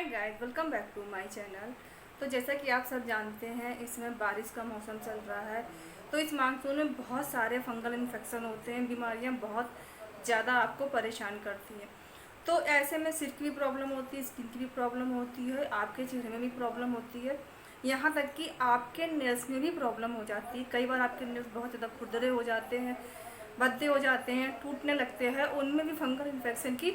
Guys, welcome back to my channel. तो जैसा कि आप सब जानते हैं, इसमें बारिश का मौसम चल रहा है। तो इस मानसून में बहुत सारे फंगल इन्फेक्शन होते हैं, बीमारियां बहुत ज़्यादा आपको परेशान करती हैं। तो ऐसे में सिर की भी प्रॉब्लम होती है, स्किन की भी प्रॉब्लम होती है, आपके चेहरे में भी प्रॉब्लम होती है, यहाँ तक कि आपके नेल्स में भी प्रॉब्लम हो जाती है। कई बार आपके नेल्स बहुत ज़्यादा खुरदरे हो जाते हैं, भद्दे हो जाते हैं, टूटने लगते हैं, उनमें भी फंगल इन्फेक्शन की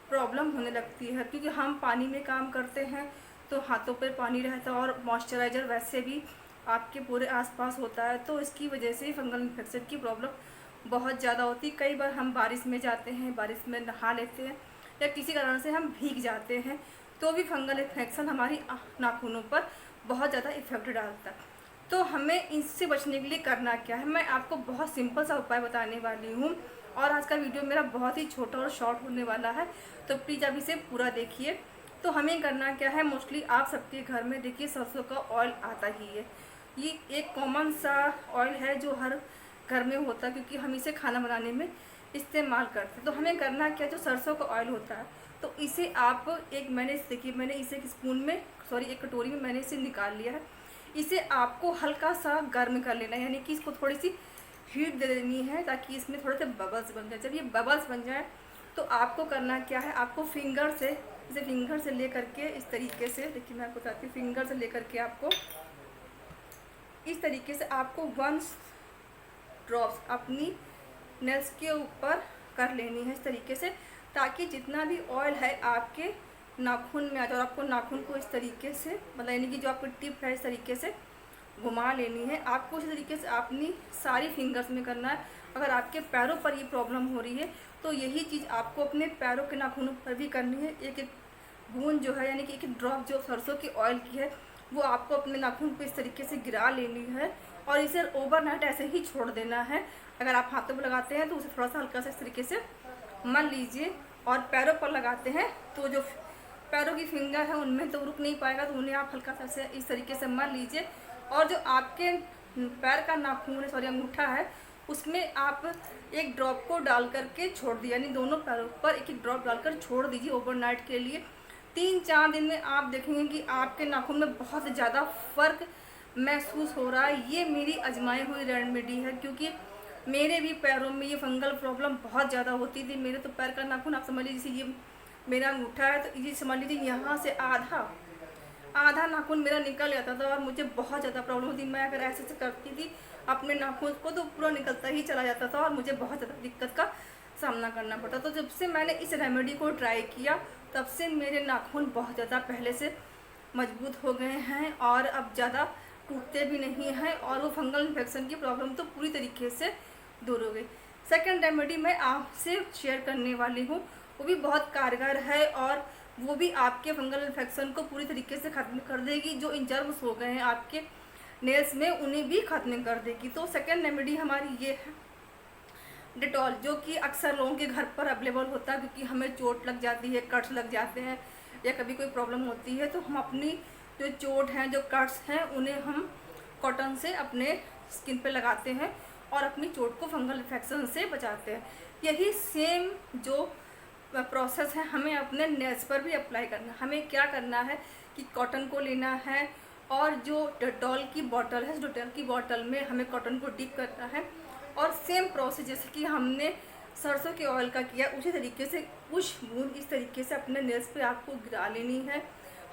प्रॉब्लम होने लगती है। क्योंकि हम पानी में काम करते हैं तो हाथों पर पानी रहता है और मॉइस्चराइज़र वैसे भी आपके पूरे आसपास होता है, तो इसकी वजह से फंगल इन्फेक्शन की प्रॉब्लम बहुत ज़्यादा होती है। कई बार हम बारिश में जाते हैं, बारिश में नहा लेते हैं या किसी कारण से हम भीग जाते हैं, तो भी फंगल इन्फेक्शन हमारी नाखूनों पर बहुत ज़्यादा इफेक्ट डालता है। तो हमें इससे बचने के लिए करना क्या है, मैं आपको बहुत सिंपल सा उपाय बताने वाली हूँ। और आज का वीडियो मेरा बहुत ही छोटा और शॉर्ट होने वाला है, तो प्लीज़ आप इसे पूरा देखिए। तो हमें करना क्या है, मोस्टली आप सबके घर में देखिए सरसों का ऑयल आता ही है। ये एक कॉमन सा ऑयल है जो हर घर में होता है, क्योंकि हम इसे खाना बनाने में इस्तेमाल करते हैं। तो हमें करना क्या, जो सरसों का ऑयल होता है, तो इसे आप मैंने इसे एक स्पून में एक कटोरी में मैंने इसे निकाल लिया है। इसे आपको हल्का सा गर्म कर लेना है, यानी कि इसको थोड़ी सी हीट दे देनी है, ताकि इसमें थोड़े से बबल्स बन जाए। जब ये बबल्स बन जाए तो आपको करना क्या है, आपको इसे फिंगर से ले करके इस तरीके से, देखिए मैं आपको बताती हूँ, फिंगर से ले करके आपको इस तरीके से आपको 1 ड्रॉप्स अपनी नेल्स के ऊपर कर लेनी है इस तरीके से, ताकि जितना भी ऑयल है आपके नाखून में आ जाए। और आपको नाखून को इस तरीके से, मतलब यानी कि जो आपकी टिप है, इस तरीके से घुमा लेनी है। आपको इसी तरीके से अपनी सारी फिंगर्स में करना है। अगर आपके पैरों पर ये प्रॉब्लम हो रही है तो यही चीज़ आपको अपने पैरों के नाखूनों पर भी करनी है। एक एक बूंद जो है, यानी कि एक ड्रॉप जो सरसों की ऑयल की है, वो आपको अपने नाखून पे इस तरीके से गिरा लेनी है और इसे ओवरनाइट ऐसे ही छोड़ देना है। अगर आप हाथों पर लगाते हैं तो उसे थोड़ा सा हल्का सा इस तरीके से मल लीजिए, और पैरों पर लगाते हैं तो जो पैरों की फिंगर है उनमें तो रुक नहीं पाएगा, तो उन्हें आप हल्का सा इस तरीके से मल लीजिए। और जो आपके पैर का नाखून है, अंगूठा है, उसमें आप एक ड्रॉप को डाल करके छोड़ दिया, यानी दोनों पैरों पर एक एक ड्रॉप डालकर छोड़ दीजिए ओवरनाइट के लिए। 3-4 दिन में आप देखेंगे कि आपके नाखून में बहुत ज़्यादा फ़र्क महसूस हो रहा है। ये मेरी आजमाई हुई रेमेडी है, क्योंकि मेरे भी पैरों में ये फंगल प्रॉब्लम बहुत ज़्यादा होती थी। मेरे तो पैर का नाखून आप समझ लीजिए, जैसे ये मेरा अंगूठा है तो ये समझ लीजिए यहाँ से आधा आधा नाखून मेरा निकल जाता था और मुझे बहुत ज़्यादा प्रॉब्लम होती। मैं अगर ऐसे से करती थी अपने नाखून को तो पूरा निकलता ही चला जाता था और मुझे बहुत ज़्यादा दिक्कत का सामना करना पड़ता। तो जब से मैंने इस रेमेडी को ट्राई किया, तब से मेरे नाखून बहुत ज़्यादा पहले से मजबूत हो गए हैं और अब ज़्यादा टूटते भी नहीं हैं, और वो फंगल इन्फेक्शन की प्रॉब्लम तो पूरी तरीके से दूर हो गई। सेकेंड रेमेडी मैं आपसे शेयर करने वाली हूँ, वो भी बहुत कारगर है और वो भी आपके फंगल इन्फेक्शन को पूरी तरीके से ख़त्म कर देगी। जो इन जर्म्स हो गए हैं आपके नेल्स में, उन्हें भी ख़त्म कर देगी। तो सेकेंड रेमेडी हमारी ये है डिटॉल, जो कि अक्सर लोगों के घर पर अवेलेबल होता है, क्योंकि हमें चोट लग जाती है, कट्स लग जाते हैं, या कभी कोई प्रॉब्लम होती है, तो हम अपनी जो चोट हैं, जो कट्स हैं, उन्हें हम कॉटन से अपने स्किन पे लगाते हैं और अपनी चोट को फंगल इन्फेक्शन से बचाते हैं। यही सेम जो प्रोसेस है हमें अपने नेल्स पर भी अप्लाई करना है। हमें क्या करना है कि कॉटन को लेना है और जो डेटॉल की बॉटल है, डेटॉल की बॉटल में हमें कॉटन को डिप करना है, और सेम प्रोसेस जैसे कि हमने सरसों के ऑयल का किया, उसी तरीके से कुछ बूंद इस तरीके से अपने नेल्स पे आपको गिरा लेनी है।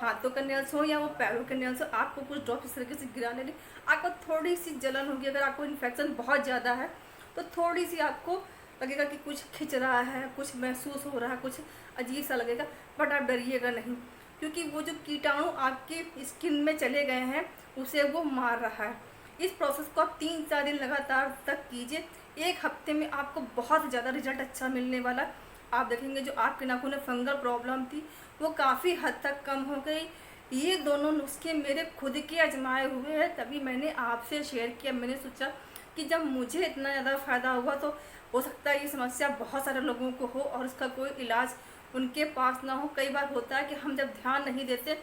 हाथों का नेल्स हो या वो पैरों के नेल्स हो, आपको कुछ ड्रॉप इस तरीके से गिरा लेनी। आपको थोड़ी सी जलन होगी, अगर आपको इन्फेक्शन बहुत ज़्यादा है तो थोड़ी सी आपको लगेगा कि कुछ खिंच रहा है, कुछ महसूस हो रहा है, कुछ अजीब सा लगेगा, बट आप डरिएगा नहीं, क्योंकि वो जो कीटाणु आपकी स्किन में चले गए हैं उसे वो मार रहा है। इस प्रोसेस को आप 3-4 दिन लगातार तक कीजिए। 1 हफ्ते में आपको बहुत ज़्यादा रिजल्ट अच्छा मिलने वाला। आप देखेंगे जो आपके नाखून में फंगल प्रॉब्लम थी वो काफ़ी हद तक कम हो गई। ये दोनों नुस्खे मेरे खुद के आजमाए हुए हैं, तभी मैंने आपसे शेयर किया। मैंने सोचा कि जब मुझे इतना ज़्यादा फ़ायदा हुआ तो हो सकता है ये समस्या बहुत सारे लोगों को हो और इसका कोई इलाज उनके पास ना हो। कई बार होता है कि हम जब ध्यान नहीं देते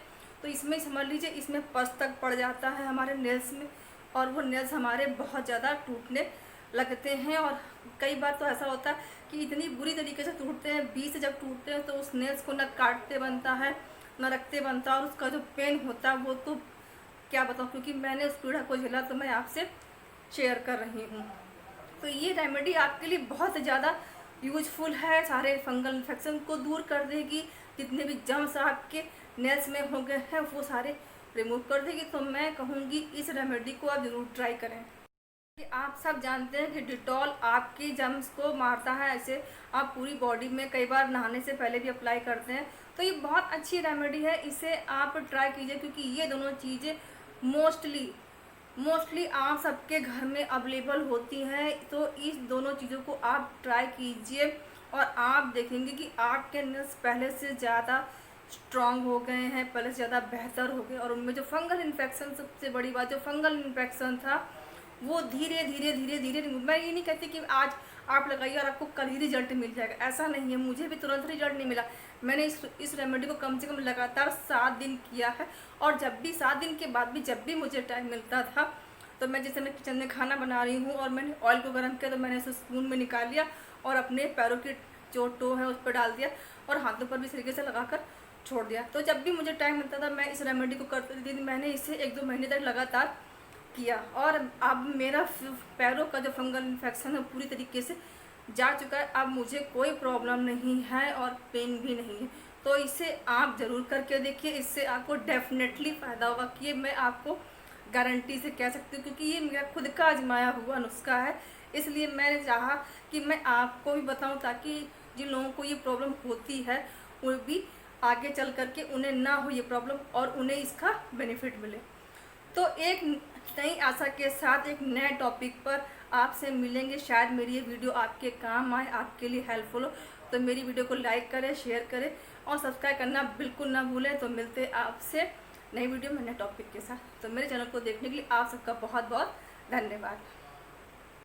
तो इसमें समझ लीजिए इसमें पस तक पड़ जाता है हमारे नेल्स में, और वो नेल्स हमारे बहुत ज़्यादा टूटने लगते हैं। और कई बार तो ऐसा होता है कि इतनी बुरी तरीके से टूटते हैं, बीच से जब टूटते हैं तो उस नेल्स को न काटते बनता है, ना रखते बनता, और उसका जो पेन होता है वो तो क्या बताऊँ, क्योंकि मैंने उस पीड़ा को झेला तो मैं आपसे शेयर कर रही हूँ। तो ये रेमेडी आपके लिए बहुत ज़्यादा यूजफुल है, सारे फंगल इन्फेक्शन को दूर कर देगी, जितने भी जर्म्स आपके नेल्स में हो गए हैं वो सारे रिमूव कर देगी। तो मैं कहूँगी इस रेमेडी को आप ज़रूर ट्राई करें। आप सब जानते हैं कि डिटॉल आपकी जर्म्स को मारता है, ऐसे आप पूरी बॉडी में कई बार नहाने से पहले भी अप्लाई करते हैं। तो ये बहुत अच्छी रेमेडी है, इसे आप ट्राई कीजिए, क्योंकि ये दोनों चीज़ें मोस्टली आप सबके घर में अवेलेबल होती हैं। तो इस दोनों चीज़ों को आप ट्राई कीजिए और आप देखेंगे कि आपके नेल्स पहले से ज़्यादा स्ट्रॉन्ग हो गए हैं, पहले से ज़्यादा बेहतर हो गए, और उनमें जो फंगल इन्फेक्शन, सबसे बड़ी बात, जो फंगल इन्फेक्शन था वो धीरे धीरे रिमूव। मैं ये नहीं कहती कि आज आप लगाइए और आपको कल ही रिजल्ट मिल जाएगा, ऐसा नहीं है। मुझे भी तुरंत रिजल्ट नहीं मिला। मैंने इस रेमेडी को कम से कम लगातार 7 दिन किया है, और जब भी 7 दिन के बाद भी जब भी मुझे टाइम मिलता था, तो मैं जैसे मैं किचन में खाना बना रही हूँ और मैंने ऑयल को गर्म किया, तो मैंने उसे स्पून में निकाल लिया और अपने पैरों के जो टो है उस पर डाल दिया और हाथों पर भी इस तरीके से लगाकर छोड़ दिया। तो जब भी मुझे टाइम मिलता था मैं इस रेमेडी को करती थी। मैंने इसे 1-2 महीने तक लगातार किया, और अब मेरा पैरों का जो फंगल इन्फेक्शन है पूरी तरीके से जा चुका है। अब मुझे कोई प्रॉब्लम नहीं है और पेन भी नहीं है। तो इसे आप ज़रूर करके देखिए, इससे आपको डेफिनेटली फ़ायदा होगा, कि ये मैं आपको गारंटी से कह सकती हूँ, क्योंकि ये मेरा खुद का आजमाया हुआ नुस्खा है। इसलिए मैंने चाहा कि मैं आपको भी बताऊँ, ताकि जिन लोगों को ये प्रॉब्लम होती है वो भी आगे चल करके उन्हें ना हो ये प्रॉब्लम और उन्हें इसका बेनिफिट मिले। तो एक नई आशा के साथ एक नए टॉपिक पर आपसे मिलेंगे। शायद मेरी ये वीडियो आपके काम आए, आपके लिए हेल्पफुल हो। तो मेरी वीडियो को लाइक करें, शेयर करें और सब्सक्राइब करना बिल्कुल ना भूलें। तो मिलते हैं आपसे नई वीडियो में नए टॉपिक के साथ। तो मेरे चैनल को देखने के लिए आप सबका बहुत बहुत धन्यवाद।